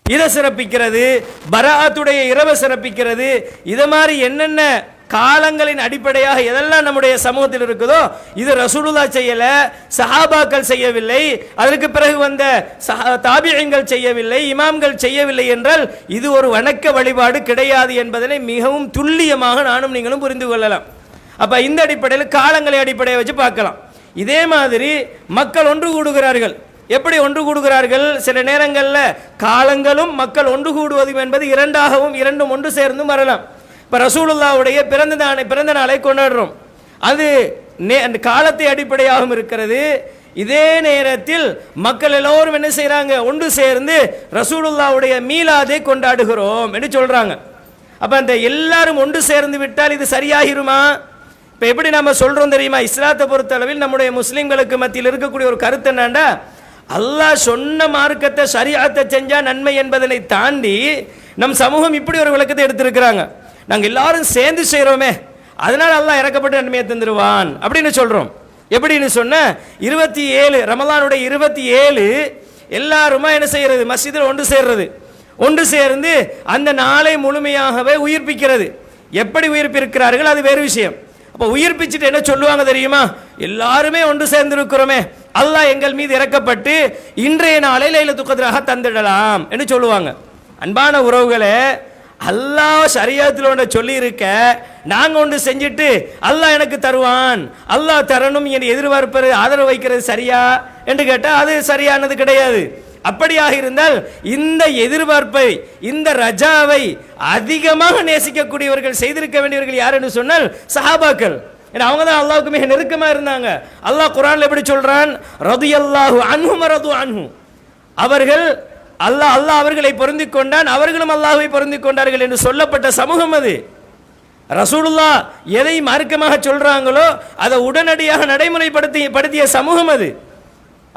இதை சிறப்பிக்கிறது, பராத்துடைய இரவை சிறப்பிக்கிறது. இது மாதிரி என்னென்ன காலங்களின் அடிப்படையாக எதெல்லாம் நம்முடைய சமூகத்தில் இருக்குதோ இது ரசூலுல்லாஹ் செய்யல, சஹாபாக்கள் செய்யவில்லை, அதற்கு பிறகு வந்த தாபிஈன்கள் செய்யவில்லை, இமாம்கள் செய்யவில்லை என்றால் இது ஒரு வணக்க வழிபாடு கிடையாது என்பதனை மிகவும் துல்லியமாக நானும் நீங்களும் புரிந்து கொள்ளலாம். அப்ப இந்த அடிப்படையில் காலங்களை அடிப்படையை வச்சு பார்க்கலாம். இதே மாதிரி மக்கள் ஒன்று கூடுகிறார்கள். எப்படி ஒன்று கூடுகிறார்கள்? சில நேரங்களில் காலங்களும் மக்கள் ஒன்று கூடுவதும் என்பது இரண்டும் ஒன்று சேர்ந்தும் வரலாம். இப்போ ரசூலுல்லாவுடைய பிறந்த நாளை கொண்டாடுறோம். அது அந்த காலத்தை அடிப்படையாகவும் இருக்கிறது. இதே நேரத்தில் மக்கள் எல்லோரும் என்ன செய்கிறாங்க? ஒன்று சேர்ந்து ரசூலுல்லாவுடைய மீலாதை கொண்டாடுகிறோம் என்று சொல்கிறாங்க. அப்போ அந்த எல்லாரும் ஒன்று சேர்ந்து விட்டால் இது சரியாகிருமா? இப்போ எப்படி நம்ம சொல்கிறோம் தெரியுமா? இஸ்லாத்தை பொறுத்தளவில் நம்முடைய முஸ்லீம்களுக்கு மத்தியில் இருக்கக்கூடிய ஒரு கருத்து என்னண்டா, அல்லாஹ் சொன்ன மார்க்கத்தை ஷரீஅத்தை செஞ்சா நன்மை என்பதனை தாண்டி நம் சமூகம் இப்படி ஒரு விளக்கத்தை எடுத்திருக்கிறாங்க. நாங்கள் எல்லாரும் சேர்ந்து செய்கிறோமே, அதனால அல்லாஹ் இறக்கப்பட்டு நன்மையை தந்துடுவான் அப்படின்னு சொல்கிறோம். எப்படின்னு சொன்ன 27 ரமலானுடைய 27 எல்லாருமா என்ன செய்யறது? மஸ்ஜிதில் ஒன்று சேர்ந்து அந்த நாளை முழுமையாகவே உயிர்ப்பிக்கிறது. எப்படி உயிர்ப்பிக்கிறார்கள் அது வேறு விஷயம். அப்போ உயிர்ப்பிச்சுட்டு என்ன சொல்லுவாங்க தெரியுமா? எல்லாருமே ஒன்று சேர்ந்திருக்கிறோமே, அல்லாஹ் எங்கள் மீது இறக்கப்பட்டு இன்றைய நாளை லைலத்துல் கத்ராக தந்திடலாம் என்று சொல்லுவாங்க. அன்பான உறவுகளே, அல்லாஹ் ஷரியத்தில் ஒன்று சொல்லி இருக்க நாங்கள் ஒன்று செஞ்சுட்டு அல்லாஹ் எனக்கு தருவான், அல்லாஹ் தரணும் என்று எதிர்பார்ப்பது ஆதரவு வைக்கிறது சரியா என்று கேட்டால் அது சரியானது கிடையாது. அப்படியாக இருந்தால் இந்த எதிர்பார்ப்பை, இந்த ரஜாவை அதிகமாக நேசிக்கக்கூடியவர்கள், செய்திருக்க வேண்டியவர்கள் யார் என்று சொன்னால் சஹாபாக்கள். ஏன்னா அவங்க தான் அல்லாஹ்வுக்கு மிக நெருக்கமாக இருந்தாங்க. அல்லாஹ் குர்ஆன்ல எப்படி சொல்றான்? ரதியல்லாஹு அன்ஹும் ரது அன்ஹு. அவர்கள் அல்லாஹ் அவர்களை பொருந்திக் கொண்டான், அவர்களும் அல்லாஹ்வை பொருந்திக் கொண்டார்கள் என்று சொல்லப்பட்ட சமூகம் அது. ரசூலுல்லாஹ் எதை மார்க்கமாக சொல்றாங்களோ அதை உடனடியாக நடைமுறைப்படுத்திய சமூகம் அது.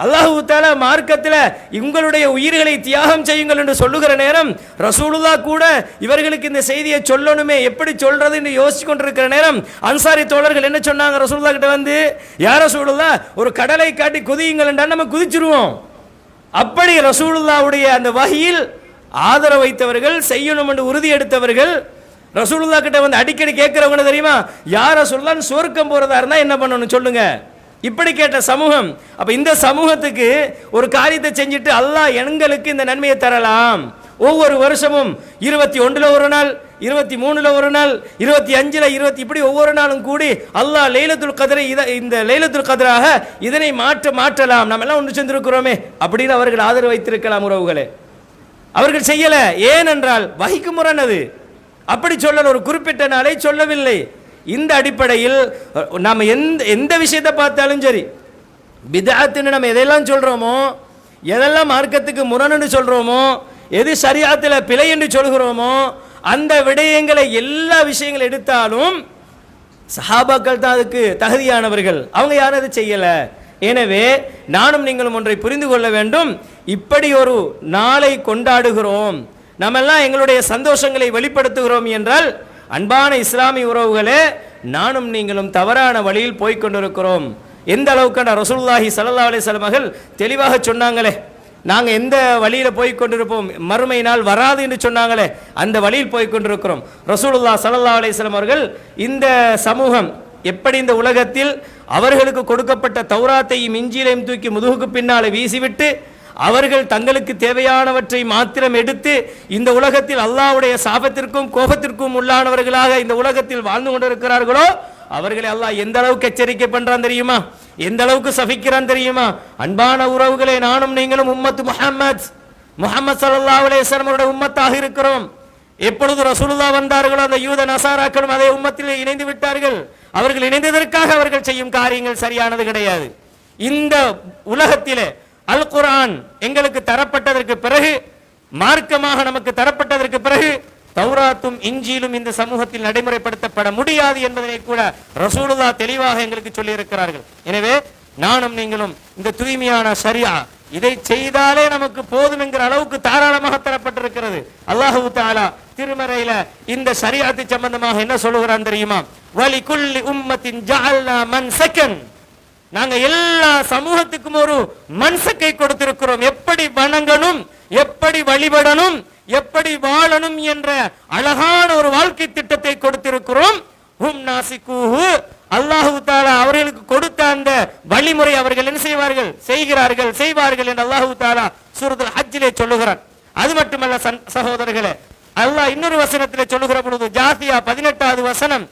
அல்லாஹ் தஆலா மார்க்கத்தில் உங்களுடைய உயிர்களை தியாகம் செய்யுங்கள் என்று சொல்லுகிற நேரம் ரசூலுல்லாஹ் கூட இவர்களுக்கு இந்த செய்தியை சொல்லணுமே, எப்படி சொல்றது என்று யோசிச்சு கொண்டிருக்கிற நேரம் அன்சாரி தோழர்கள் என்ன சொன்னாங்க? ரசூலுல்லாஹ் கிட்ட வந்து, யா ரசூலுல்லாஹ், ஒரு கடலை காட்டி குதியுங்கள் என்றால் நம்ம குதிச்சிருவோம். அப்படி ரசூலுல்லாஹ்வுடைய அந்த வஹியில் ஆதரவு வைத்தவர்கள், செய்யணும் என்று உறுதி எடுத்தவர்கள் ரசூலுல்லாஹ் கிட்ட வந்து அடிக்கடி கேட்கிறவங்க தெரியுமா? யா ரசூலுல்லாஹ், சொர்க்கம் போறதா இருந்தா என்ன பண்ணணும் சொல்லுங்க, இப்படி கேட்ட சமூகம். அப்ப இந்த சமூகத்துக்கு ஒரு காரியத்தை செஞ்சுட்டு அல்லாஹ் எங்களுக்கு இந்த நன்மையை தரலாம். ஒவ்வொரு வருஷமும் 21 ஒரு நாள், 23 ஒரு நாள், 25 20 இப்படி ஒவ்வொரு நாளும் கூடி அல்லாஹ் லைலத்துல் கத்ரை இந்த லைலத்துல் கத்ராக இதனை மாற்றலாம், நம்ம எல்லாம் ஒன்று சேர்ந்திருக்கிறோமே அப்படின்னு அவர்கள் ஆதரவு வைத்திருக்கலாம். உறவுகளே, அவர்கள் செய்யல. ஏனென்றால் வஹிக்கு முரணது. அப்படி சொல்லல, ஒரு குறிப்பிட்ட நாளை சொல்லவில்லை. இந்த அடிப்படையில் நாம் எந்த விஷயத்தை பார்த்தாலும் சரி, பித்அத்துன்னு நம்ம எதையெல்லாம் சொல்கிறோமோ, எதெல்லாம் மார்க்கத்துக்கு முரணன்னு சொல்கிறோமோ, எது ஷரீஅத்தில் பிழை என்று சொல்கிறோமோ, அந்த விடயங்களை எல்லா விஷயங்களை எடுத்தாலும் சஹாபாக்கள் தான் அதுக்கு தகுதியானவர்கள். அவங்க யாரும் அதை செய்யலை. எனவே நானும் நீங்களும் ஒன்றை புரிந்து கொள்ள வேண்டும். இப்படி ஒரு நாளை கொண்டாடுகிறோம், நம்மெல்லாம் எங்களுடைய சந்தோஷங்களை வெளிப்படுத்துகிறோம் என்றால், அன்பான இஸ்லாமிய உறவுகளே, நானும் நீங்களும் தவறான வழியில் போய்கொண்டிருக்கிறோம். எந்த அளவுக்கு ரசூலுல்லாஹி ஸல்லல்லாஹு அலைஹி வஸல்லம் அவர்கள் தெளிவாக சொன்னாங்களே, நாங்கள் எந்த வழியில் போய்கொண்டிருப்போம், மறுமை நாள் வராது என்று சொன்னாங்களே, அந்த வழியில் போய்கொண்டிருக்கிறோம். ரசூலுல்லாஹ் ஸல்லல்லாஹு அலைஹி வஸல்லம் அவர்கள் இந்த சமூகம் எப்படி இந்த உலகத்தில் அவர்களுக்கு கொடுக்கப்பட்ட தௌராத்தையும் இஞ்சிலையும் தூக்கி முதுகுக்கு பின்னாலே வீசிவிட்டு அவர்கள் தங்களுக்கு தேவையானவற்றை மாத்திரம் எடுத்து இந்த உலகத்தில் அல்லாஹ்வுடைய சாபத்திற்கும் கோபத்திற்கும் உள்ளானவர்களாக இந்த உலகத்தில் வாழ்ந்து கொண்டிருக்கிறார்களோ, அவர்களை அல்லாஹ் எந்த அளவுக்கு எச்சரிக்கை பண்றான் தெரியுமா? எந்த அளவுக்கு சபிக்கிறான் தெரியுமா? அன்பான உறவுகளே, நானும் நீங்களும் உம்மத்து முஹம்மது ஸல்லல்லாஹு அலைஹி வஸல்லம் அவருடைய உம்மத்தாக இருக்கிறோம். எப்பொழுது ரசூலுல்லாஹ் வந்தார்களோ அந்த யூத நசாராக்களும் அதே உம்மத்தில் இணைந்து விட்டார்கள். அவர்கள் இணைந்ததற்காக அவர்கள் செய்யும் காரியங்கள் சரியானது கிடையாது. இந்த உலகத்திலே அல் குர்ஆன் எங்களுக்கு தரப்பட்டதற்கு பிறகு, மார்க்கமாக நமக்கு தரப்பட்டதற்கு பிறகு, தௌராத்தும் இஞ்சிலும் இந்த சமூகத்தில் நடைமுறைப்படுத்தப்பட முடியாது என்பதனை கூட ரசூலுல்லாஹ் தெளிவாக எங்களுக்கு சொல்லி இருக்கிறார்கள். எனவே நானும் நீங்களும் இந்த தூய்மையான ஷரியா இதை செய்தாலே நமக்கு போதும் என்கிற அளவுக்கு தாராளமாக தரப்பட்டிருக்கிறது. அல்லாஹு தஆலா திருமறையில இந்த ஷரியாத்து சம்பந்தமாக என்ன சொல்லுகிறான் தெரியுமா? வலிகுல்லி உம்மத்தின் ஜஅல்னா மன்சகன். நாங்க எல்லா சமூகத்துக்கும் ஒரு மன்சக்கை கொடுத்திருக்கிறோம், எப்படி வணங்கணும், எப்படி வழிபடணும், எப்படி வாழணும் என்ற அழகான ஒரு வாழ்க்கை திட்டத்தை கொடுத்திருக்கிறோம். ஹும் நாசிகூஹு, அல்லாஹு தஆலா அவர்களுக்கு கொடுத்த அந்த வழிமுறை அவர்கள் என்ன செய்வார்கள், செய்வார்கள் என்று அல்லாஹு தஆலா சூரத்துல் ஹஜ்ஜிலே சொல்லுகிறான். அது மட்டுமல்ல சகோதரர்களே, அல்லாஹ் இன்னொரு வசனத்திலே சொல்லுகிற பொழுது, ஜாசியா 18வது வசனம்,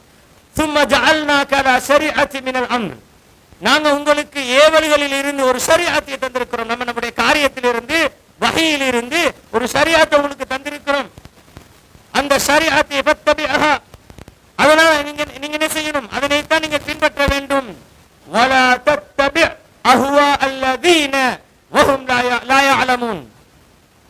சும்ம ஜஅல்னாக அலா ஷரீஅத்தி மினல் அம்ர், நாங்க உங்களுக்கு ஏவல்களில் இருந்து ஒரு ஷரீஅத்தை தந்திருக்கிறோம். நம்முடைய காரியத்திலிருந்து, வஹீயில் இருந்து ஒரு ஷரீஅத்தை உங்களுக்கு தந்திருக்கிறோம். அந்த ஷரீஅத்தை ஃபத்தபிஹா, அதனால நீங்க என்ன செய்யணும், அதனைத்தான் நீங்க பின்பற்ற வேண்டும். வலா தத்தபி அஹ்வா அல்லதீன வஹும் லா யஅலமூன்,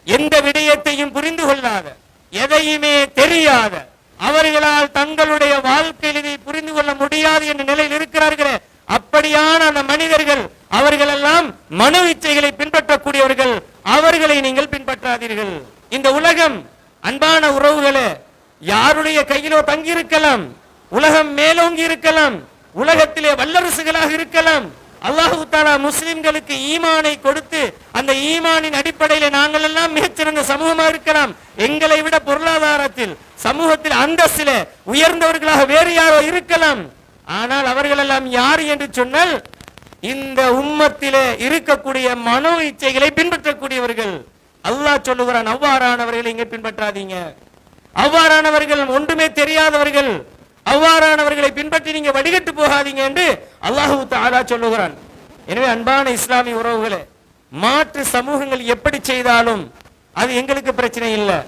எந்த விடயத்தையும் புரிந்து கொள்ளாத, எதையுமே தெரியாத அவர்களால் தங்களுடைய வாழ்க்கையில் இதை புரிந்து கொள்ள முடியாது என்ற நிலையில் இருக்கிறார்களே, அப்படியான அந்த மனிதர்கள், அவர்கள் எல்லாம் மனோ இச்சைகளை பின்பற்றக்கூடியவர்கள், அவர்களை நீங்கள் பின்பற்றாதீர்கள். இந்த உலகம் அன்பான உறவுகளே யாருடைய கையிலோ தங்கி இருக்கலாம், உலகம் மேலோங்கி இருக்கலாம், உலகத்திலே வல்லரசுகளாக இருக்கலாம். அல்லாஹு தஆலா முஸ்லிம்களுக்கு ஈமானை கொடுத்து அந்த ஈமானின் அடிப்படையில் நாங்கள் எல்லாம் மிகச்சிறந்த சமூகமாக இருக்கலாம். எங்களை விட பொருளாதாரத்தில், சமூகத்தில் அந்தஸ்திலே உயர்ந்தவர்களாக வேறு யாரோ இருக்கலாம். ஆனால் அவர்கள் எல்லாம் யார் என்று சொன்னால், இந்த உம்மத்திலே இருக்கக்கூடிய மனோ இச்சைகளை பின்பற்றக்கூடியவர்கள். அல்லாஹ் சொல்லுகிறான், அவ்வாறானவர்களை இங்கே பின்பற்றாதீங்க, அவ்வாறானவர்கள் ஒன்றுமே தெரியாதவர்கள், அவ்வாறானவர்களை பின்பற்றி நீங்க வடிகட்டு போகாதீங்க என்று அல்லாஹு தஆலா சொல்லுகிறான். எனவே அன்பான இஸ்லாமிய உறவுகளே, மாற்று சமூகங்கள் எப்படி செய்தாலும் அது எங்களுக்கு பிரச்சனை இல்லை.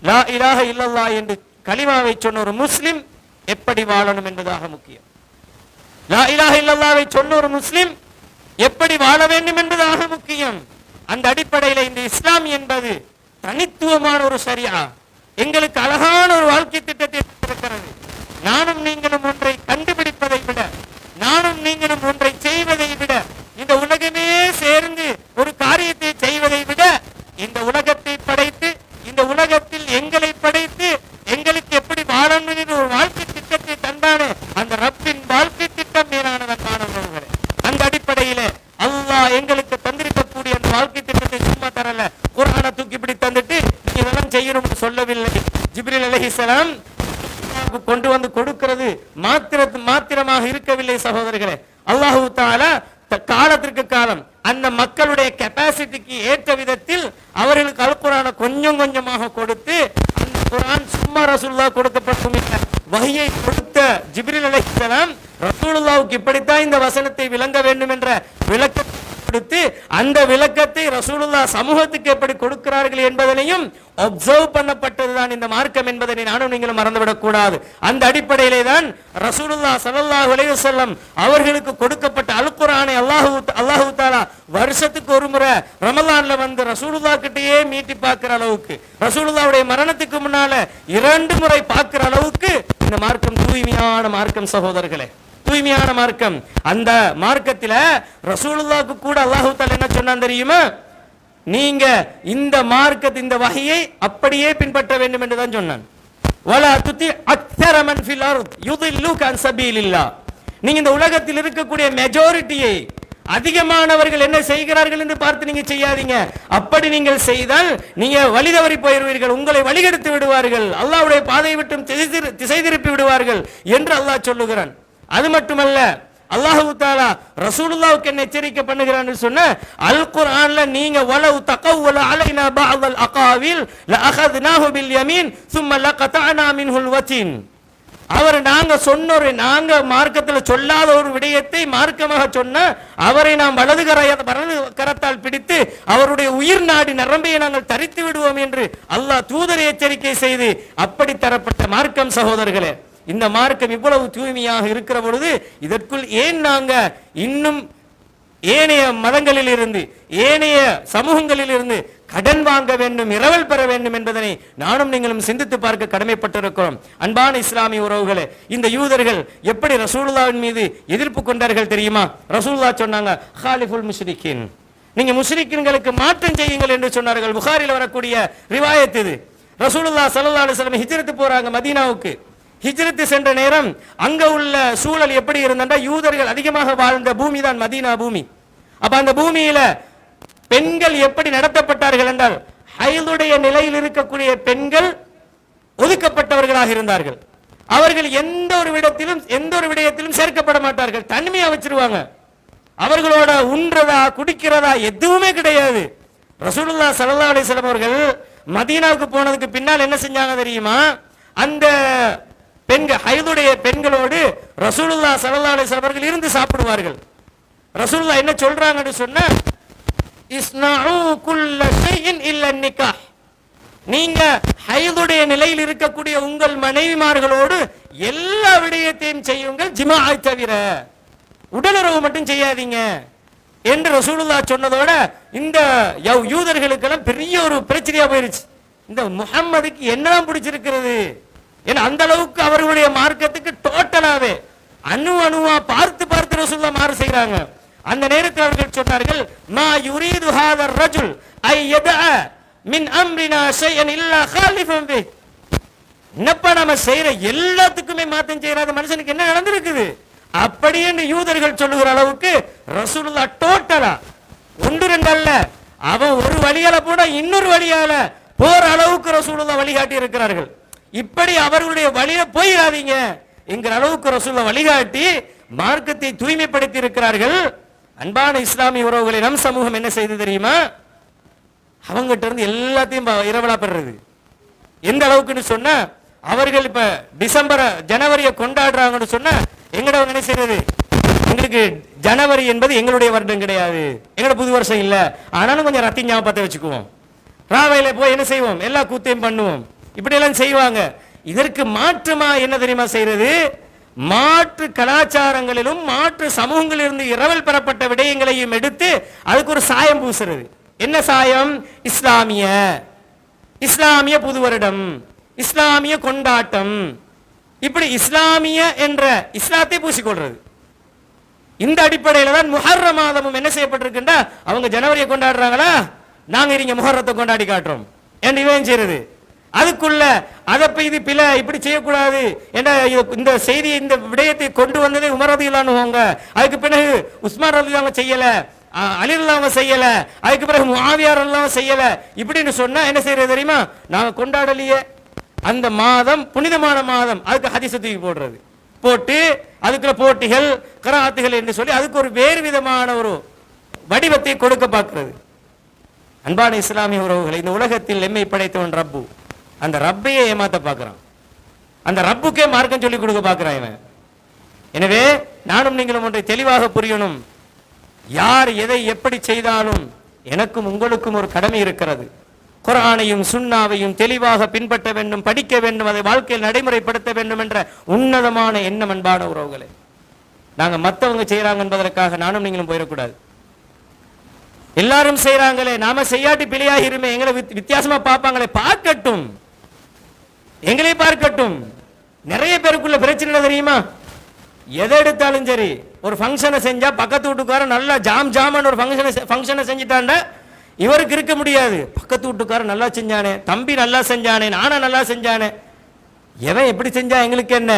லா இலாஹ இல்லல்லாஹ் என்று கலிமாவை சொன்ன ஒரு முஸ்லிம் எப்படி வாழணும் என்பதாக முக்கியம். லா இலாஹ இல்லல்லாஹ்வை சொன்ன ஒரு முஸ்லிம் எப்படி வாழ வேண்டும் என்பதாக முக்கியம். அந்த அடிப்படையில் இந்த இஸ்லாம் என்பது தனித்துவமான ஒரு ஷரியா, எங்களுக்கு அழகான ஒரு வாழ்க்கை திட்டத்தை இருக்கிறது. நானும் நீங்களும் ஒன்றை கண்டுபிடிப்பதை விட, நானும் நீங்களும் ஒன்றை செய்வதை விட, இந்த உலகமே சேர்ந்து ஒரு காரியத்தை செய்வதை விட, இந்த உலகத்தை படைத்து, இந்த உலகத்தில் எங்களை படைத்து, எங்களுக்கு எப்படி வாழணும் என்று ஒரு வாழ்க்கை திட்டத்தை தந்தானே, அந்த ரப்பின் வாழ்க்கை திட்டம் மேலானதற்கான உறவுகளே. அந்த அடிப்படையிலே அல்லாஹ் எங்களுக்கு தந்திருக்கக்கூடிய அந்த வாழ்க்கை திட்டத்தை சும்மா தரல, குர்ஆனை தூக்கி இப்படி தந்துட்டு நீங்க இதெல்லாம் செய்யணும்னு சொல்லவில்லை. ஜிப்ரீல் அலைஹிஸ்ஸலாம் கொண்டு வந்து கொடுக்கிறது மாத்திரமாக இருக்கவில்லை சகோதரர்களே. அல்லாஹு தஆலா காலத்திற்கு காலம் அந்த மக்களுடைய கெபாசிட்டிக்கு ஏற்ற விதத்தில் அவர்களுக்கு அல் குர்ஆனை கொஞ்சம் கொஞ்சமாக கொடுத்து, அந்த குர்ஆன் சும்மா ரசூலுல்லாஹ் கொடுக்கப்பட்டும் வஹியை கொடுத்த ஜிப்ரீல் அலைஹிஸ்ஸலாம் ரசூலுல்லாஹ்வுக்கு இப்படித்தான் இந்த வசனத்தை விளங்க வேண்டும் என்ற விளக்கத்தை கொடுத்து, அந்த விளக்கத்தை ரசூலுல்லாஹ் சமூகத்துக்கு எப்படி கொடுக்கிறார்கள் என்பதனையும் அப்சர்வ் பண்ணப்பட்டதுதான் இந்த மார்க்கம் என்பதை நானும் நீங்களும் மறந்துவிடக் கூடாது. அந்த அடிப்படையிலே தான் ரசூலுல்லாஹ் ஸல்லல்லாஹு அலைஹி வஸல்லம் அவர்களுக்கு கொடுக்கப்பட்ட அல் குர்ஆனை அல்லாஹு தஆலா வருஷத்துக்கு ஒரு முறை ரமலான்ல வந்து ரசூலுல்லாஹ் கிட்டயே மீட்டி பார்க்கிற அளவுக்கு, ரசூலுல்லாஹ்வுடைய மரணத்துக்கு முன்னால 2 முறை பார்க்கிற அளவுக்கு இந்த மார்க்கம் தூய்மையான மார்க்கம் சகோதரர்களே, தூய்மையான மார்க்கம். அந்த மார்க்கத்தில ரசூலுல்லாஹ்வுக்கு கூட அல்லாஹ் தஆலா என்ன சொன்னான் தெரியுமா, நீங்க இந்த மார்க்கத்தை, இந்த வஹியை அப்படியே பின்பற்ற வேண்டும் என்று தான் சொன்னான். வலா துதி அக்ஸர மன் ஃபில் அர்த் யுதில்லுக அன் சபீலில்லாஹ், நீங்க இந்த உலகத்தில் இருக்கக்கூடிய மெஜாரிட்டியை, அதிகமானவர்கள் என்ன செய்கிறார்கள் என்று பார்த்து நீங்க செய்யாதீங்க. அப்படி நீங்கள் செய்தால் நீங்க வழி தவறி போயிருவீர்கள், உங்களை வழிகெடுத்து விடுவார்கள், அல்லாஹ்வுடைய பாதையை விட்டு திசை திருப்பி விடுவார்கள் என்று அல்லாஹ் சொல்லுகிறான். அது மட்டுமல்ல, அல்லாஹு தஆலா ரசூலுல்லாஹ்வுக்கு என்ன எச்சரிக்கை பண்ணுகிறான்னு சொன்ன, அல் குர்ஆன்ல நீங்க வலவு தகவல அலைனா பஅல் அகாவில் லஅഖذனாஹு பில் யமீன் ثم لقطعنا منه الوتين, அவர் நாங்க மார்க்கத்தில் சொல்லாத ஒரு விடயத்தை மார்க்கமாக சொன்ன அவரை நாம் வலது கரத்தால் பிடித்து அவருடைய உயிர் நாடி நரம்பையை நாங்கள் தரித்து விடுவோம் என்று அல்லாஹ் தூதரை எச்சரிக்கை செய்து அப்படி தரப்பட்ட மார்க்கம் சகோதரர்களே. இந்த மார்க்கம் இவ்வளவு தூய்மையாக இருக்கிற பொழுது இதற்குள் ஏன் நாங்க இன்னும் ஏனைய மதங்களில் இருந்து, ஏனைய சமூகங்களில் இருந்து கடன் வாங்க வேண்டும், இரவல் பெற வேண்டும் என்பதனை நானும் நீங்களும் சிந்தித்து பார்க்க கடமைப்பட்டிருக்கிறோம். அன்பான இஸ்லாமிய உறவுகளே, இந்த யூதர்கள் எப்படி ரசூலுல்லாஹ்வின் மீது எதிர்ப்பு கொண்டார்கள் தெரியுமா? ரசூலுல்லாஹ் சொன்னாங்க, ஹாலிஃபுல் முஷ்ரிக்கீன், நீங்க முஷ்ரிக்கீன்களுக்கு மாற்றம் செய்யுங்கள் என்று சொன்னார்கள். புகாரில் வரக்கூடிய ரிவாயத் இது. ரசூலுல்லாஹ் ஸல்லல்லாஹு அலைஹி வஸல்லம் ஹிஜ்ரத் போறாங்க மதீனாவுக்கு. ஹிஜ்ரத் சென்ற நேரம் அங்க உள்ள சூழல் எப்படி இருந்தா, யூதர்கள் அதிகமாக வாழ்ந்த பூமி தான் மதீனா பூமி. அப்ப அந்த பூமியில பெண்கள் எப்படி நடத்தப்பட்டார்கள் என்றால், ஹைதுடைய நிலையில் இருக்கக்கூடிய பெண்கள் ஒதுக்கப்பட்டவர்களாக இருந்தார்கள். அவர்கள் எந்த ஒரு விடயத்திலும் சேர்க்கப்பட மாட்டார்கள், தனிமையா வச்சிருவாங்க. அவர்களோட உண்றதா குடிக்கிறதா எதுவுமே கிடையாது. ரசூலுல்லாஹ் ஸல்லல்லாஹு அலைஹி வஸல்லம் அவர்கள் மதீனாவுக்கு போனதுக்கு பின்னால் என்ன செஞ்சாங்க தெரியுமா? அந்த பெண்கள் ஹைதுடைய பெண்களோடு ரசூலுல்லாஹ் ஸல்லல்லாஹு அலைஹி வஸல்லம் அவர்கள் இருந்து சாப்பிடுவார்கள். ரசூலுல்லாஹ் என்ன சொல்றாங்கன்னு சொன்னா, இஸ்னஉ குல்ல ஷைஇன் இல்ல நிக்காஹ், நீங்க ஹைதுடைய நிலையில் இருக்கக்கூடிய உங்கள் மனைவிமார்களோடு எல்லா விடயத்தையும் செய்யுங்கள், ஜிமாஐ தவிர உடலுறவு மட்டும் செய்யாதீங்க என்று ரசூலுல்லாஹ் சொன்னதோட இந்த யூதர்களுக்கெல்லாம் பெரிய ஒரு பிரச்சனையா போயிருச்சு. இந்த முஹம்மதுக்கு என்னதான் பிடிச்சிருக்கிறது, ஏன்னா அந்த அளவுக்கு அவர்களுடைய மார்க்கத்துக்கு டோட்டலாவே அணுவா பார்த்து பார்த்து ரசூலுல்லாஹ் மாறு செய்றாங்க. அந்த நேரத்தில் அவர்கள் சொன்னார்கள், மா யுரீது ஹாதர் ரஜுல் ஐ யதஅ மின் அம்ரினா ஷைஅன் இல்லா காலிஃபன் பி, என்னப்பா நம்ம செய்யற எல்லாத்துக்குமே மாத்தம் செய்யறாத மனுஷனுக்கு என்ன நடந்திருக்குது அப்படி என்று யூதர்கள் சொல்லுகிற அளவுக்கு ரசூலுல்லாஹ் டோட்டலா ஒன்று ரெண்டு அல்ல, அவன் ஒரு வழியால போட இன்னொரு வழியால போற அளவுக்கு ரசூலுல்லாஹ் வழிகாட்டி இருக்கிறார்கள். இப்படி அவர்களுடைய வழியில போயிடாதீங்க என்கிற அளவுக்கு ரசூலுல்லாஹ் வழிகாட்டி மார்க்கத்தை தூய்மைப்படுத்தி இருக்கிறார்கள். அன்பான இஸ்லாமிய உறவுகளை நம் சமூகம் என்ன செய்து தெரியுமா? அவங்ககிட்ட இருந்து எல்லாத்தையும் இரவலா பெறுறது. எந்த அளவுக்குன்னு சொன்னா, அவர்கள் இப்ப ஜனவரியை கொண்டாடுறாங்கன்னு சொன்னா எங்கட என்ன செய்யறது, எங்களுக்கு ஜனவரி என்பது எங்களுடைய வருடம் கிடையாது, எங்கட புது வருஷம் இல்ல, ஆனாலும் கொஞ்சம் ரத்தி ஞாபகத்தை வச்சுக்குவோம், ராவையில போய் என்ன செய்வோம், எல்லா கூத்தையும் பண்ணுவோம், இப்படி எல்லாம் செய்வாங்க. இதற்கு மாற்றுமா என்ன தெரியுமா செய்யறது? மாற்று கலாச்சாரங்களிலும் மாற்று சமூகங்களிலிருந்து இரவல் பெறப்பட்ட விடயங்களையும் எடுத்து அதுக்கு ஒரு சாயம் பூசுறது. என்ன சாயம்? இஸ்லாமிய புது வருடம், இஸ்லாமிய கொண்டாட்டம், இப்படி இஸ்லாமிய என்ற இஸ்லாத்தை பூசிக்கொள்றது. இந்த அடிப்படையில் தான் முஹர்ரம் மாதமும் என்ன செய்யப்பட்டிருக்குண்டா, அவங்க ஜனவரியை கொண்டாடுறாங்களா, நாங்க இங்க முஹர்ரத்தை கொண்டாடி காட்டுறோம் என்று இவன் செய்யறது. அதுக்குள்ள அதை இது பிழை, இப்படி செய்யக்கூடாது என்ற இந்த செய்தியை இந்த விடயத்தை கொண்டு வந்ததே உமர் ரலியல்லாஹு, அதுக்கு பிறகு உஸ்மான் ரலியல்லாஹு செய்யல, அலி ரலியல்லாஹு செய்யல, அதுக்கு பிறகு முஆவியா ரலியல்லாஹு செய்யல, இப்படின்னு சொன்னா என்ன செய்யறது தெரியுமா? நாங்க கொண்டாடலையே, அந்த மாதம் புனிதமான மாதம், அதுக்கு ஹதீஸை தூக்கி போடுறது, போட்டு அதுக்குள்ள போட்டிகள் கராத்துகள் என்று சொல்லி அதுக்கு ஒரு வேறு விதமான ஒரு வடிவத்தை கொடுக்க பார்க்கிறது. அன்பான இஸ்லாமிய உறவுகளை, இந்த உலகத்தில் எம்மை படைத்தவன் ரப்பு, அந்த ரப்பையே ஏமாத்த பார்க்கிறான், அந்த ரப்புக்கே மார்க்கம் சொல்லி கொடுக்க பார்க்கிறான் இவன். எனவே நானும் நீங்களும் ஒன்றை தெளிவாக புரியணும், யார் எதை எப்படி செய்தாலும் எனக்கும் உங்களுக்கும் ஒரு கடமை இருக்கிறது. குர்ஆனையும் சுன்னாவையும் தெளிவாக பின்பற்ற வேண்டும், படிக்க வேண்டும், அதை வாழ்க்கையில் நடைமுறைப்படுத்த வேண்டும் என்ற உன்னதமான எண்ணம். அன்பான உறவுகளே, நாங்க மற்றவங்க செய்யறாங்க என்பதற்காக நானும் நீங்களும் போயிடக்கூடாது. எல்லாரும் செய்யறாங்களே, நாம செய்யாட்டி பிழையாகிருமே, எங்களை வித்தியாசமா பார்ப்பாங்களே, பார்க்கட்டும், எங்களே பார்க்கட்டும். நிறைய பேருக்குள்ள பிரச்சனை தெரியுமா? எதை எடுத்தாலும் சரி, ஒரு ஃபங்க்ஷனை செஞ்சா பக்கத்து வீட்டுக்காரன் நல்லா ஜாமான் ஒரு ஃபங்க்ஷனை செஞ்சுட்டாண்டா இவருக்கு இருக்க முடியாது. பக்கத்து வீட்டுக்காரன் நல்லா செஞ்சானே, தம்பி நல்லா செஞ்சானே, நானா நல்லா செஞ்சானே, எவன் எப்படி செஞ்சா எங்களுக்கு என்ன?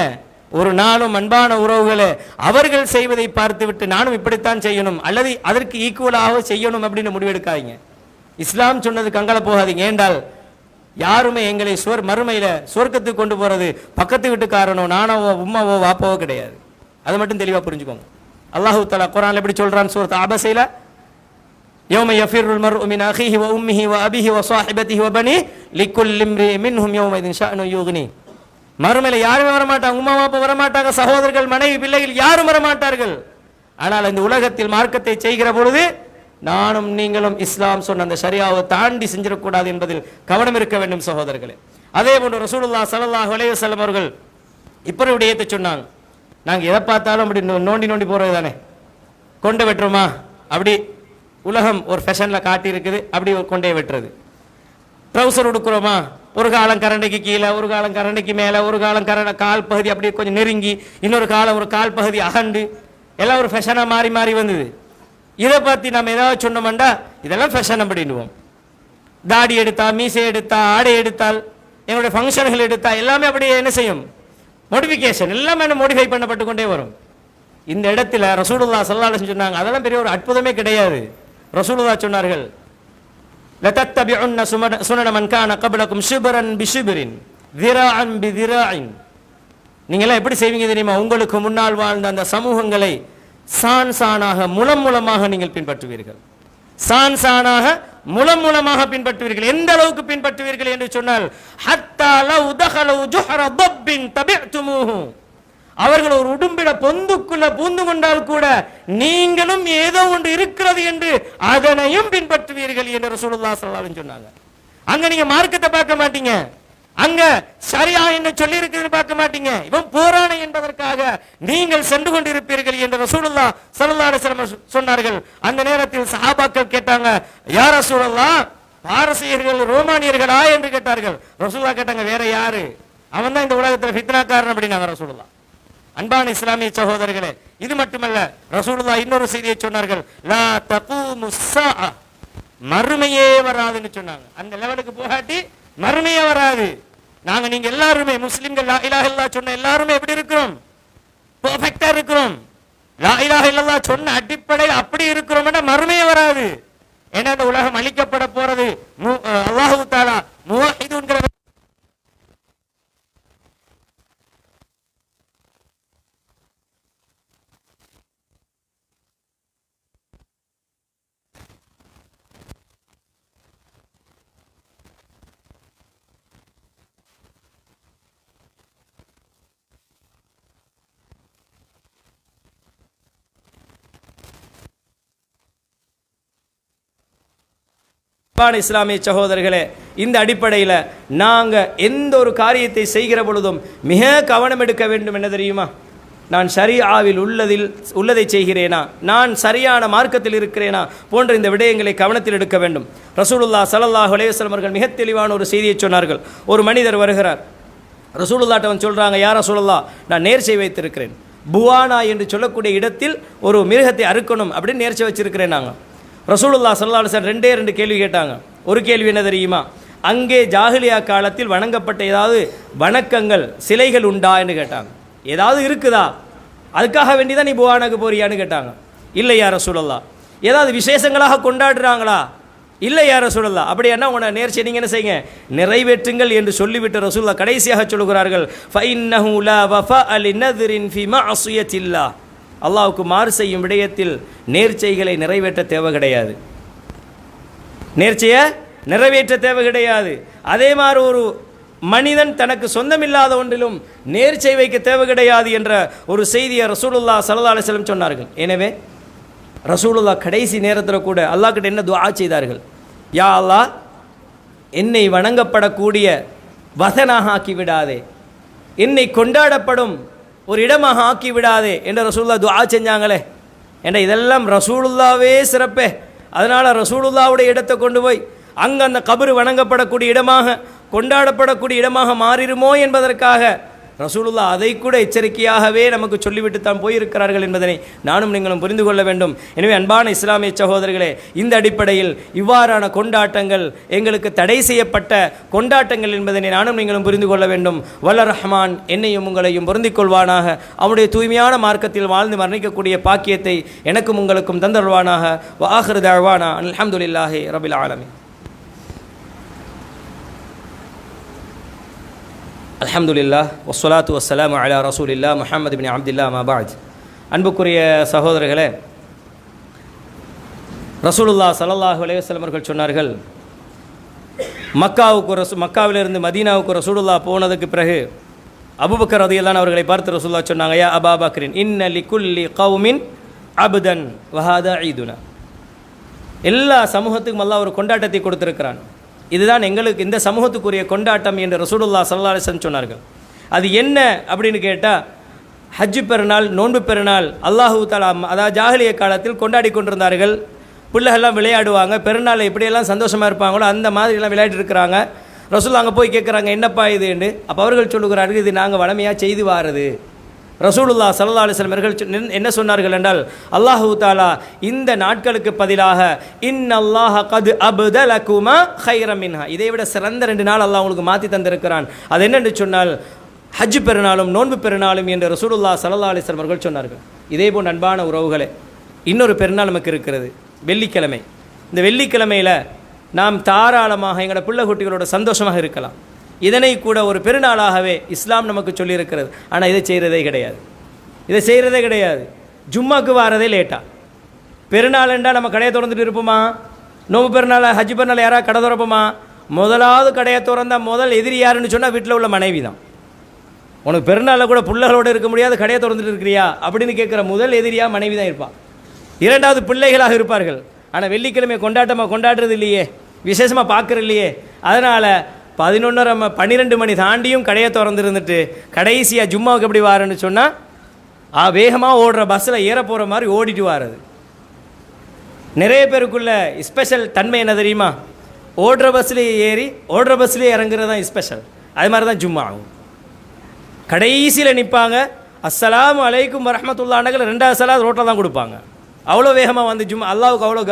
ஒரு நாளும் அன்பான உறவுகளை அவர்கள் செய்வதை பார்த்து விட்டு நானும் இப்படித்தான் செய்யணும் அல்லது அதற்கு ஈக்குவலாக செய்யணும் அப்படின்னு முடிவெடுக்காதீங்க. இஸ்லாம் சொன்னது கங்கல போகாதீங்க. ஏண்டால் யாருமே எங்களை மறுமையில சொர்க்கத்துக்கு கொண்டு போறது பக்கத்து வீட்டுக்காரனோ நானாவோ உம்மாவோ வாப்பாவோ கிடையாது. அது மட்டும் தெளிவா புரிஞ்சுக்கோங்க. அல்லாஹு தஆலா குர்ஆன்ல எப்படி சொல்றான்? சூரத் அபஸைல, யௌம யஃபிருல் மர்உ மின் அஹீஹி வ உம்மிஹி வ அபீஹி வ ஸாஹிபதிஹி வ பனி லிக்குல்லி இம்ரிஇன் மின்ஹும் யௌமஇதின் ஷஅனு யுக்னி. மறுமையில யாருமே வரமாட்டாங்க, உம்மா வாப்பா வரமாட்டாங்க, சகோதரர்கள் மனைவி பிள்ளைகள் யாரும் வரமாட்டார்கள். ஆனால் இந்த உலகத்தில் மார்க்கத்தை செய்கிற பொழுது நானும் நீங்களும் இஸ்லாம் சொன்ன அந்த ஷரியாவை தாண்டி செஞ்சிடக்கூடாது என்பதில் கவனம் இருக்க வேண்டும் சகோதரர்களே. அதே போன்று ரசூலுல்லாஹ் ஸல்லல்லாஹு அலைஹி வஸல்லம் அவர்கள் இப்படி விடயத்தை சொன்னாங்க. நாங்க எதை பார்த்தாலும் அப்படி நோண்டி போறது தானே, கொண்டு வெட்டுறோமா, அப்படி உலகம் ஒரு ஃபேஷன்ல காட்டி இருக்குது, அப்படி கொண்டே வெட்டுறது. ட்ரௌசர் உடுக்குறோமா, ஒரு காலம் கரண்டைக்கு கீழே, ஒரு காலம் கரண்டைக்கு மேலே, ஒரு காலம் கால் பகுதி அப்படி கொஞ்சம் நெருங்கி, இன்னொரு காலம் ஒரு கால் பகுதி அகண்டு, எல்லாம் ஒரு ஃபேஷனா மாறி மாறி வந்தது. இதை பற்றி நம்ம ஏதாவது சொன்னோம்டா இதெல்லாம் ஃபேஷன் அப்படின்னுவோம். தாடி எடுத்தா, மீசை எடுத்தா, ஆடை எடுத்தால், என்னுடைய ஃபங்க்ஷன்கள் எடுத்தா எல்லாமே அப்படியே என்ன செய்யும்? மோடிஃபிகேஷன், எல்லாமே மோடிஃபை பண்ணப்பட்டு கொண்டே வரும். இந்த இடத்துல ரசூலுல்லாஹ் ஸல்லல்லாஹு அலைஹி வஸல்லம் சொன்னாங்க, அதெல்லாம் பெரிய ஒரு அற்புதமே கிடையாது. ரசூலுல்லாஹ் சொன்னார்கள், லதத்தபிஉன்ன சுனன மன் கான கப்லகும் ஷிப்ரன் பிஷிப்ரின் திராஅன் பிதிராஇன். நீங்களாம் எப்படி செய்வீங்க தெரியுமா? உங்களுக்கு முன்னால் வாழ்ந்த அந்த சமூகங்களை சான் சானாக முலம் மூலமாக நீங்கள் பின்பற்றுவீர்கள். சான் சானாக முலம் மூலமாக பின்பற்றுவீர்கள். எந்த அளவுக்கு பின்பற்றுவீர்கள் என்று சொன்னால், ஹத்தா லவ் தஹலு ஜுஹர தப்பின் தபிஅதுமூஹு, அவர்கள் ஒரு உடும்பிட பொந்துக்குள்ள பூந்து கொண்டால் கூட நீங்களும் ஏதோ ஒன்று இருக்கிறது என்று அதனையும் பின்பற்றுவீர்கள் என்று ரசூலுல்லாஹி ஸல்லல்லாஹு அலைஹி வஸல்லம் சொன்னாங்க. அங்க நீங்க மார்க்கத்தை பார்க்க மாட்டீங்க, அங்க சரியா என்ன சொல்லி இருக்குன்னு பார்க்க மாட்டீங்க. இவன் போரான என்பதற்காக நீங்கள் சென்று கொண்டிருப்பீர்கள் என்று ரசூலுல்லாஹி ஸல்லல்லாஹு அலைஹி வஸல்லம் சொன்னார்கள். அந்த நேரத்தில் சஹாபாக்கள் கேட்டாங்க, யா ரசூலல்லாஹ், பாரசீகர்கள் ரோமானியர்களா என்று கேட்டார்கள். ரசூலுல்லாஹ் கேட்டாங்க, வேற யாரு? அவன் தான் இந்த உலகத்தில் ஃபித்னாக்காரன் அப்படின்னாங்க ரசூலுல்லாஹ். அன்பான இஸ்லாமிய சகோதரர்களே, இது மட்டுமல்ல, ரசூலுல்லாஹ் இன்னொரு செய்தியை சொன்னார்கள், லா தகூமு ஸாஅ, மறுமையே வராதுன்னு சொன்னாங்க. அந்த லெவலுக்கு போகாட்டி மறுமையே வராது. நீங்க எல்லாருமே முஸ்லிம்கள், லா இலாஹ இல்லல்லாஹ் சொன்ன எல்லாருமே எப்படி இருக்கிறோம்? பெர்ஃபெக்ட்டா இருக்கிறோம். லா இலாஹ இல்லல்லாஹ் சொன்ன அடிப்படையில் அப்படி இருக்கிறோம்னா மறுமையே வராது. ஏன்னா இந்த உலகம் அழிக்கப்பட போறது அல்லாஹு தஆலா முவஹிதுன்கிற இஸ்லாமிய சகோதரர்களே, இந்த அடிப்படையில் நாங்கள் எந்த ஒரு காரியத்தை செய்கிற பொழுதும் மிக கவனம் எடுக்க வேண்டும். என்ன தெரியுமா? நான் ஷரீஆவில் உள்ளதை செய்கிறேனா, நான் சரியான மார்க்கத்தில் இருக்கிறேனா போன்ற இந்த விடயங்களை கவனத்தில் எடுக்க வேண்டும். ரசூலுல்லாஹ் ஸல்லல்லாஹு அலைஹி வஸல்லம் அவர்கள் மிக தெளிவான ஒரு செய்தியை சொன்னார்கள். ஒரு மனிதர் வருகிறார், ரசூலுல்லாஹ்ட்ட சொல்கிறாங்க, யா ரசூலுல்லாஹ், நான் நேர்ச்சை வைத்திருக்கிறேன், புவானா என்று சொல்லக்கூடிய இடத்தில் ஒரு மிருகத்தை அறுக்கணும் அப்படின்னு நேர்ச்சை வச்சிருக்கிறேன். நாங்கள் ரசூலுல்லாஹ் ஸல்லல்லாஹு அலைஹி வஸல்லம் ரெண்டு கேள்வி கேட்டாங்க. ஒரு கேள்வி என்ன தெரியுமா? அங்கே ஜாஹிலியா காலத்தில் வணங்கப்பட்ட ஏதாவது வணக்கங்கள், சிலைகள் உண்டா என்று கேட்டாங்க. ஏதாவது இருக்குதா, அதுக்காக வேண்டிதான் நீ புவானாக்கு போறியான்னு கேட்டாங்க. இல்லை யா ரசூலுல்லாஹ். ஏதாவது விசேஷங்களாக கொண்டாடுறாங்களா? இல்லை யா ரசூலுல்லாஹ். அப்படி என்ன உன நேர்ச்சி நீங்கள் என்ன செய்யுங்க, நிறைவேற்றுங்கள் என்று சொல்லிவிட்டு ரசூலுல்லாஹ் கடைசியாக சொல்லுகிறார்கள், ஃபஇன்னஹு லா வஃபஅ லினذரின் ஃபி மஅஸியத்தில்லாஹ், அல்லாஹ்வுக்கு மாறு செய்யும் விடயத்தில் நேர்ச்சைகளை நிறைவேற்ற தேவை கிடையாது. நேர்ச்சையை நிறைவேற்ற தேவை கிடையாது. அதே மாதிரி ஒரு மனிதன் தனக்கு சொந்தமில்லாத ஒன்றிலும் நேர்ச்சை வைக்க தேவை கிடையாது என்ற ஒரு செய்தியை ரசூலுல்லாஹ் ஸல்லல்லாஹு அலைஹி வஸல்லம் சொன்னார்கள். எனவே ரசூலுல்லாஹ் கடைசி நேரத்தில் கூட அல்லாஹ் கிட்ட என்ன துஆ செய்தார்கள்? யா அல்லாஹ், என்னை வணங்கப்படக்கூடிய வதனாக ஆக்கி விடாதே, என்னை கொண்டாடப்படும் ஒரு இடமாக ஆக்கி விடாதே என்று ரசூலுல்லாஹ் துஆ செஞ்சாங்களே. ஏன்னா இதெல்லாம் ரசூலுல்லாவே சிறப்பே. அதனால் ரசூலுல்லாவுடைய இடத்தை கொண்டு போய் அங்கே அந்த கபரு வணங்கப்படக்கூடிய இடமாக, கொண்டாடப்படக்கூடிய இடமாக மாறிடுமோ என்பதற்காக ரசூலுல்லாஹ் அதை கூட எச்சரிக்கையாகவே நமக்கு சொல்லிவிட்டு தான் போயிருக்கிறார்கள் என்பதனை நானும் நீங்களும் புரிந்து கொள்ள வேண்டும். எனவே அன்பான இஸ்லாமிய சகோதரர்களே, இந்த அடிப்படையில் இவ்வாறான கொண்டாட்டங்கள் எங்களுக்கு தடை செய்யப்பட்ட கொண்டாட்டங்கள் என்பதனை நானும் நீங்களும் புரிந்து கொள்ள வேண்டும். வல்ல ரஹ்மான் என்னையும் உங்களையும் பொருந்திக் கொள்வானாக. அவனுடைய தூய்மையான மார்க்கத்தில் வாழ்ந்து மரணிக்கக்கூடிய பாக்கியத்தை எனக்கும் உங்களுக்கும் தந்தருள்வானாக. வ ஆகிரு தஅவானா அல்ஹம்துலில்லாஹி ரப்பில் ஆலமீன். அல்ஹம்துலில்லாஹ் வஸ்ஸலாத்து வஸ்ஸலாமு அலா ரசூலில்லாஹ் முஹம்மது பின் அப்துல்லாஹ் மா பஅத். அன்புக்குரிய சகோதரர்களே, ரசூலுல்லாஹ் ஸல்லல்லாஹு அலைஹி வஸல்லம் அவர்கள் சொன்னார்கள், மக்காவிலிருந்து மதீனாவுக்கு ரசூலுல்லாஹ் போனதுக்கு பிறகு அபூபக்கர் ரலியல்லாஹு அவர்களை பார்த்து ரசூலுல்லாஹ் சொன்னாங்க, யா அபா பக்ரின் இன்ன லிகுல்லி கௌமின் அப்தன் வஹாதா ஈதுனா. எல்லா சமூகத்துக்கும் அல்லாஹ் ஒரு கொண்டாட்டத்தை கொடுத்திருக்கிறான். இதுதான் எங்களுக்கு இந்த சமூகத்துக்குரிய கொண்டாட்டம் என்று ரசூலுல்லாஹ் ஸல்லல்லாஹு அலைஹி வஸல்லம் சொன்னார்கள். அது என்ன அப்படின்னு கேட்டால், ஹஜ்ஜு பெருநாள், நோன்பு பெருநாள் அல்லாஹு தஆலா அதாவது ஜாஹிலிய காலத்தில் கொண்டாடி கொண்டிருந்தார்கள். பிள்ளைகள்லாம் விளையாடுவாங்க, பெருநாள் எப்படியெல்லாம் சந்தோஷமாக இருப்பாங்களோ அந்த மாதிரிலாம் விளையாட்டு இருக்கிறாங்க. ரசூலுல்லாஹ் அங்கே போய் கேட்குறாங்க, என்னப்பா இதுன்னு. அப்போ அவர்கள் சொல்லுகிறார்கள், இது நாங்கள் வளமையாக செய்து வாரது. ரசூலுல்லாஹ் ஸல்லல்லாஹு அலைஹி வஸல்லம் அவர்கள் என்ன சொன்னார்கள் என்றால், அல்லாஹு தஆலா இந்த நாட்களுக்கு பதிலாக இன்னல்லாஹ கத் அப்தலகுமா கைரம் மின்ஹா, இதை விட சிறந்த 2 நாள் அல்லாஹ் உங்களுக்கு மாற்றி தந்திருக்கிறான். அது என்னென்று சொன்னால் ஹஜ் பெருநாளும் நோன்பு பெருநாளும் என்று ரசூலுல்லாஹ் ஸல்லல்லாஹு அலைஹி வஸல்லம் அவர்கள் சொன்னார்கள். இதே போன்ற அன்பான உறவுகளே, இன்னொரு பெருநாள் நமக்கு இருக்கிறது, வெள்ளிக்கிழமை. இந்த வெள்ளிக்கிழமையில் நாம் தாராளமாக எங்களோட பிள்ளை குட்டிகளோட சந்தோஷமாக இருக்கலாம். இதனை கூட ஒரு பெருநாளாகவே இஸ்லாம் நமக்கு சொல்லியிருக்கிறது. ஆனால் இதை செய்கிறதே கிடையாது. ஜும்மாக்கு வாரதே லேட்டாக. பெருநாள் என்றால் நம்ம கடையை திறந்துட்டு இருப்போமா? நோம்பு பெருநாள், ஹஜ் பெருநாள் யாராவது கடை திறப்போமா? முதலாவது கடையை திறந்தால் முதல் எதிரி யாருன்னு சொன்னால் வீட்டில் உள்ள மனைவி தான். உனக்கு பெருநாளில் கூட பிள்ளைகளோடு இருக்க முடியாது, கடையை திறந்துட்டு இருக்கிறியா அப்படின்னு கேட்குற முதல் எதிரியாக மனைவி தான் இருப்பாள். இரண்டாவது பிள்ளைகளாக இருப்பார்கள். ஆனால் வெள்ளிக்கிழமை கொண்டாடுறது இல்லையே, விசேஷமாக பார்க்குறது இல்லையே. அதனால் 11:30 12 மணி தாண்டியும் கடையை திறந்துருந்துட்டு கடைசியாக ஜும்மாவுக்கு எப்படி வாரன்னு சொன்னால் வேகமாக ஓடுற பஸ்ஸில் ஏற போகிற மாதிரி ஓடிட்டு வாரது. நிறைய பேருக்குள்ள ஸ்பெஷல் தன்மை என்ன தெரியுமா? ஓடுற பஸ்லேயே ஏறி ஓடுற பஸ்லேயே இறங்குறது தான் ஸ்பெஷல். அது மாதிரி தான் ஜும்மா ஆகும். கடைசியில் நிற்பாங்க, அஸ்ஸலாமு அலைக்கும் வரஹ்மத்துல்லாஹ்னு 2வது சலாத் ரோட்டில் தான் கொடுப்பாங்க. அவ்வளோ வேகமாக வந்து ஜும்மா. அல்லாவுக்கு அவ்வளோ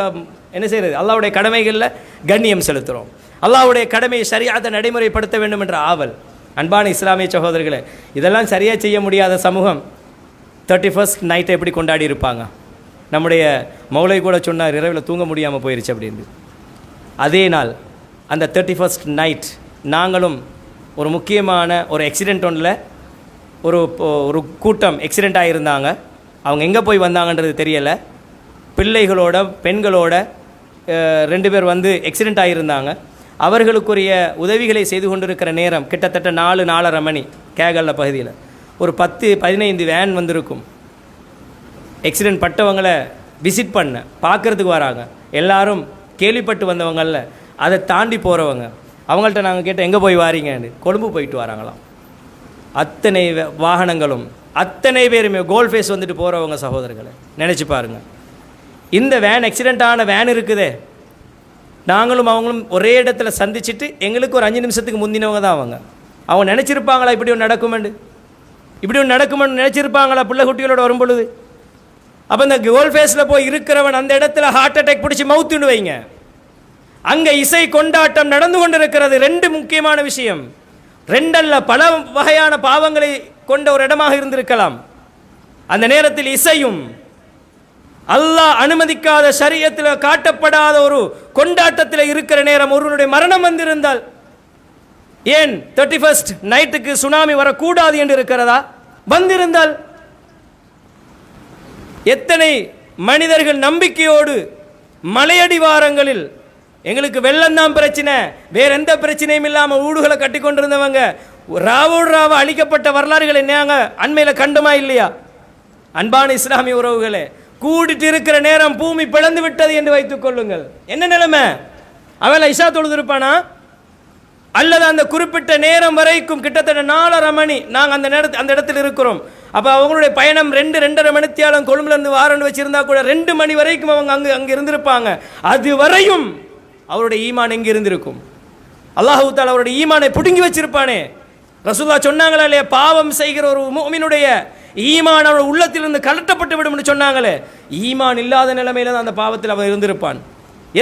என்ன செய்கிறது? அல்லாவுடைய கடமைகளில் கண்ணியம் செலுத்துகிறோம். அல்லாஹ்வுடைய கடமையை ஷரியத்தை நடைமுறைப்படுத்த வேண்டும் என்ற ஆவல். அன்பான இஸ்லாமிய சகோதரர்களே, இதெல்லாம் சரியாக செய்ய முடியாத சமூகம் 31st நைட்டை எப்படி கொண்டாடி இருப்பாங்க? நம்முடைய மௌலை கூட சொன்னார், இரவில் தூங்க முடியாமல் போயிடுச்சு அப்படின்னு. அதே நாள் அந்த 31st நைட் நாங்களும் ஒரு முக்கியமான ஒரு ஆக்சிடெண்ட் ஒன்றில் ஒரு கூட்டம் ஆக்சிடெண்ட் ஆகியிருந்தாங்க. அவங்க எங்கே போய் வந்தாங்கன்றது தெரியலை. பிள்ளைகளோட பெண்களோட 2 பேர் வந்து ஆக்சிடெண்ட் ஆகியிருந்தாங்க. அவர்களுக்குரிய உதவிகளை செய்து கொண்டிருக்கிற நேரம் கிட்டத்தட்ட 4-4:30 மணி. கேகல்ல பகுதியில் ஒரு 10-15 வேன் வந்திருக்கும். ஆக்சிடெண்ட் பட்டவங்களை விசிட் பண்ண பார்க்குறதுக்கு வராங்க. எல்லாரும் கேள்விப்பட்டு வந்தவங்கள, அதை தாண்டி போகிறவங்க. அவங்கள்ட்ட நாங்கள் கேட்டோம், எங்கே போய் வாரீங்கன்னு. கொழும்பு போயிட்டு வராங்களாம். அத்தனை வாகனங்களும் அத்தனை பேருமே கோல் ஃபேஸ் வந்துட்டு போகிறவங்க. சகோதரர்களை நினச்சி பாருங்கள். இந்த வேன் ஆக்சிடெண்ட்டான வேன் இருக்குதே, நாங்களும் அவங்களும் ஒரே இடத்துல சந்திச்சுட்டு எங்களுக்கு ஒரு 5 நிமிஷத்துக்கு முந்தினவங்க தான் அவங்க. அவங்க நினச்சிருப்பாங்களா இப்படி ஒன்று நடக்குமென்னு நினச்சிருப்பாங்களா பிள்ளை குட்டிகளோட வரும் பொழுது? அப்போ இந்த கோல் ஃபேஸில் போய் இருக்கிறவன் அந்த இடத்துல ஹார்ட் அட்டாக் பிடிச்சி மவுத்துன்னு வைங்க. அங்கே இசை கொண்டாட்டம் நடந்து கொண்டு இருக்கிறது. 2 முக்கியமான விஷயம், 2 அல்ல பல வகையான பாவங்களை கொண்ட ஒரு இடமாக இருந்திருக்கலாம். அந்த நேரத்தில் இசையும் அல்லாஹ் அனுமதிக்காத ஷரியத்தில் காட்டப்படாத ஒரு கொண்டாட்டத்தில் இருக்கிற நேரம் ஒருவனுடைய மரணம் வந்திருந்தால், ஏன் 31st நைட்டுக்கு சுனாமி வரக்கூடாது என்று இருக்கிறதா? வந்திருந்தால் எத்தனை மனிதர்கள் நம்பிக்கையோடு மலையடிவாரங்களில் எங்களுக்கு வெள்ளம்தான் பிரச்சனை, வேற எந்த பிரச்சனையும் இல்லாமல் ஊடுகளை கட்டி கொண்டிருந்தவங்க ராவோடு ராவ அழிக்கப்பட்ட வரலாறுகள் என்னங்க அண்மையில் கண்டுமா இல்லையா? அன்பான இஸ்லாமிய உறவுகளே, கூடிட்டு இருக்கிற நேரம் பூமி பிளந்து விட்டது என்று வைத்துக் கொள்ளுங்கள். என்ன நிலைமை? அவன் இஷா தொழுது இருப்பானா? அல்லது அந்த குறிப்பிட்ட நேரம் வரைக்கும் கிட்டத்தட்ட 4:30 மணி நாங்கள் அந்த இடத்துல இருக்கிறோம். அப்போ அவங்களுடைய பயணம் 2-2:30 மணித்தியாலம் கொழும்புலேருந்து வாரன்னு வச்சிருந்தா கூட 2 மணி வரைக்கும் அவங்க அங்கே இருந்திருப்பாங்க. அது வரையும் அவருடைய ஈமான் எங்கே இருந்திருக்கும்? அல்லாஹு தஆலா அவருடைய ஈமானை பிடுங்கி வச்சிருப்பானே. ரசூலுல்லாஹ் சொன்னாங்களா இல்லையா, பாவம் செய்கிற ஒரு முஃமினுடைய ஈமான் அவருடைய உள்ளத்திலிருந்து கலட்டப்பட்டு விடும் சொன்னாங்களே. ஈமான் இல்லாத நிலைமையில தான் அந்த பாவத்தில் அவன் இருந்திருப்பான்.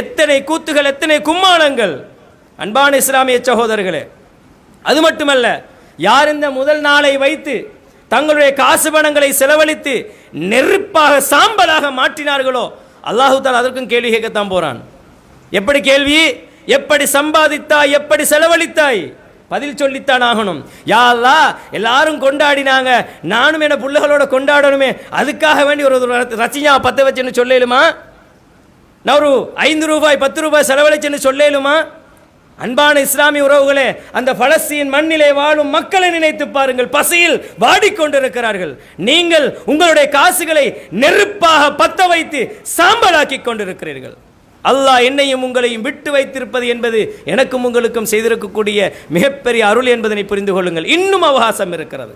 எத்தனை கூத்துகள், எத்தனை கும்மாளங்கள். அன்பான இஸ்லாமிய சகோதரர்களே, அது மட்டுமல்ல, யார் இந்த முதல் நாளை வைத்து தங்களுடைய காசு பணங்களை செலவழித்து நெருப்பாக சாம்பலாக மாற்றினார்களோ, அல்லாஹு தஆலா அதற்கும் கேள்வி கேட்கத்தான் போறான். எப்படி கேள்வி? எப்படி சம்பாதித்தாய், எப்படி செலவழித்தாய்? பதில் சொல்லித்தான் ஆகணும். யா அல்லாஹ், எல்லாரும் கொண்டாடினாங்க, நானும் என் பிள்ளைகளோட கொண்டாடணுமே, அதுக்காக வேண்டி ஒரு ரசிகா 10 வச்சுன்னு சொல்லேலுமா? நான் ஒரு 5 ரூபாய் 10 ரூபாய் செலவழிச்சுன்னு சொல்லேலுமா? அன்பான இஸ்லாமிய உறவுகளே, அந்த பலஸ்தீன் மண்ணிலே வாழும் மக்களை நினைத்து பாருங்கள். பசியில் வாடிக்கொண்டிருக்கிறார்கள். நீங்கள் உங்களுடைய காசுகளை நெருப்பாக பத்த வைத்து சாம்பலாக்கி கொண்டிருக்கிறீர்கள். அல்லாஹ் என்னையும் உங்களையும் விட்டு வைத்திருப்பது என்பது எனக்கும் உங்களுக்கும் செய்திருக்கக்கூடிய மிகப்பெரிய அருள் என்பதனை புரிந்து கொள்ளுங்கள். இன்னும் அவகாசம் இருக்கிறது.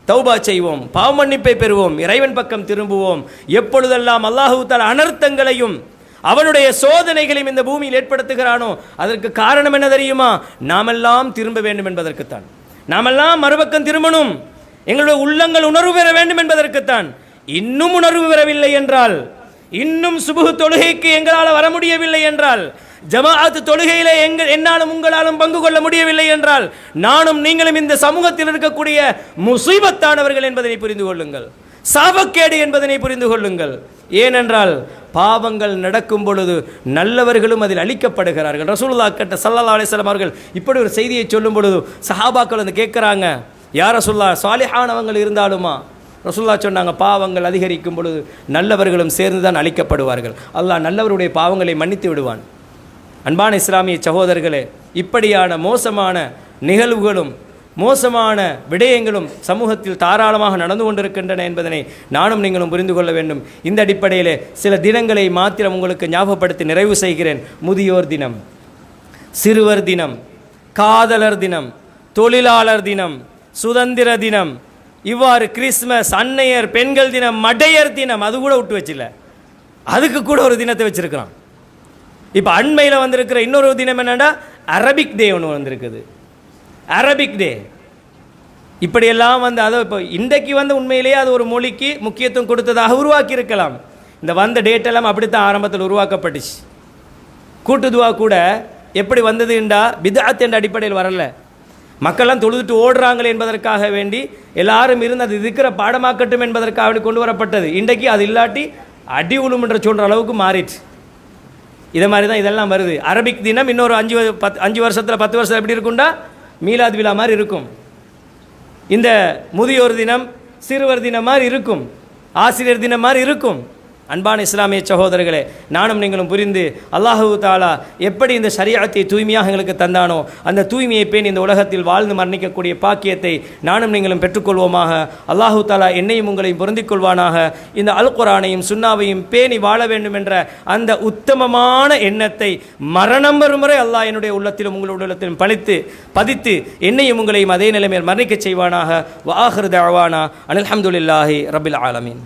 தௌபா செய்வோம், பாவ மன்னிப்பை பெறுவோம், இறைவன் பக்கம் திரும்புவோம். எப்பொழுதெல்லாம் அல்லாஹு தஆலா அனர்த்தங்களையும் அவனுடைய சோதனைகளையும் இந்த பூமியில் ஏற்படுத்துகிறானோ, அதற்கு காரணம் என்ன தெரியுமா? நாமெல்லாம் திரும்ப வேண்டும் என்பதற்குத்தான். நாமெல்லாம் மறுபக்கம் திரும்பணும், எங்களுடைய உள்ளங்கள் உணர்வு பெற வேண்டும் என்பதற்குத்தான். இன்னும் உணர்வு பெறவில்லை என்றால், இன்னும் சுபுஹ் தொழுகைக்கு எங்களால் வர முடியவில்லை என்றால், ஜமாஅத் தொழுகையிலே என்னாலும் உங்களாலும் பங்கு கொள்ள முடியவில்லை என்றால், நானும் நீங்களும் இந்த சமூகத்தில் இருக்கக்கூடிய முசீபத்தானவர்கள் என்பதை புரிந்து கொள்ளுங்கள். சாபக்கேடு என்பதனை புரிந்து கொள்ளுங்கள். ஏனென்றால் பாவங்கள் நடக்கும் பொழுது நல்லவர்களும் அதில் அழிக்கப்படுகிறார்கள். ரசூலுல்லாஹ் கிட்ட ஸல்லல்லாஹு அலைஹி வஸல்லம் அவர்கள் இப்படி ஒரு செய்தியை சொல்லும் பொழுது சஹாபாக்கள் வந்து கேட்குறாங்க, யார் ரசூலுல்லாஹ் சாலிஹானவங்கள் இருந்தாலுமா? ரசூலுல்லாஹ் சொன்னாங்க, பாவங்கள் அதிகரிக்கும் பொழுது நல்லவர்களும் சேர்ந்து தான் அழிக்கப்படுவார்கள். அல்லாஹ் நல்லவருடைய பாவங்களை மன்னித்து விடுவான். அன்பான இஸ்லாமிய சகோதரர்களே, இப்படியான மோசமான நிகழ்வுகளும் மோசமான விடயங்களும் சமூகத்தில் தாராளமாக நடந்து கொண்டிருக்கின்றன என்பதனை நானும் நீங்களும் புரிந்து கொள்ள வேண்டும். இந்த அடிப்படையில் சில தினங்களை மாத்திரம் உங்களுக்கு ஞாபகப்படுத்தி நிறைவு செய்கிறேன். முதியோர் தினம், சிறுவர் தினம், காதலர் தினம், தொழிலாளர் தினம், சுதந்திர தினம், இவ்வாறு கிறிஸ்மஸ், அன்னையர், பெண்கள் தினம், மடையர் தினம், அது கூட விட்டு வச்சில்ல, அதுக்கு கூட ஒரு தினத்தை வச்சிருக்கிறான். இப்போ அண்மையில் வந்திருக்கிற இன்னொரு தினம் என்னன்னா அரபிக் டே ஒன்று வந்திருக்குது. அரபிக் டே இப்படியெல்லாம் வந்து அதை இப்போ இன்றைக்கு வந்து உண்மையிலேயே அது ஒரு மொழிக்கு முக்கியத்துவம் கொடுத்ததாக உருவாக்கி இருக்கலாம். இந்த வந்த டேட்டெல்லாம் அப்படித்தான் ஆரம்பத்தில் உருவாக்கப்பட்டுச்சு. கூட்டுதுவா கூட எப்படி வந்ததுண்டா பித்அத் என்ற அடிப்படையில் வரல, மக்கள்லாம் தொழுதுட்டு ஓடுறாங்களே என்பதற்காக வேண்டி எல்லாரும் இருந்து அது இருக்கிற பாடமாக்கட்டும் என்பதற்காக வேண்டி கொண்டு வரப்பட்டது. இன்றைக்கு அது இல்லாட்டி அடி உளுமன்ற சொல்கிற அளவுக்கு மாறிடுச்சு. இதை மாதிரி தான் இதெல்லாம் வருது. அரபிக் தினம் இன்னொரு 5 வருஷத்தில் 10 வருஷத்தில் எப்படி இருக்குண்டா மீலாத் விழா மாதிரி இருக்கும். இந்த முதியோர் தினம், சிறுவர் தினம் மாதிரி இருக்கும், ஆசிரியர் தினம் மாதிரி இருக்கும். அன்பான இஸ்லாமிய சகோதரர்களே, நானும் நீங்களும் புரிந்து அல்லாஹு தாலா எப்படி இந்த ஷரியத்தை தூய்மையாக எங்களுக்கு தந்தானோ அந்த தூய்மையை பேணி இந்த உலகத்தில் வாழ்ந்து மரணிக்கக்கூடிய பாக்கியத்தை நானும் நீங்களும் பெற்றுக்கொள்வோமாக. அல்லாஹு தாலா என்னையும் உங்களையும் பொருந்திக் கொள்வானாக. இந்த அல் குர்ஆனையும் சுன்னாவையும் பேணி வாழ வேண்டும் என்ற அந்த உத்தமமான எண்ணத்தை மரணம் வரும் முறை அல்லாஹ் என்னுடைய உள்ளத்திலும் உங்களுடைய உள்ளத்திலும் பதித்து என்னையும் உங்களையும் அதே நிலைமையில் மரணிக்க செய்வானாக. வ ஆகிரு தஅவானா அனில் ஹம்துலில்லாஹி ரப்பில் ஆலமீன்.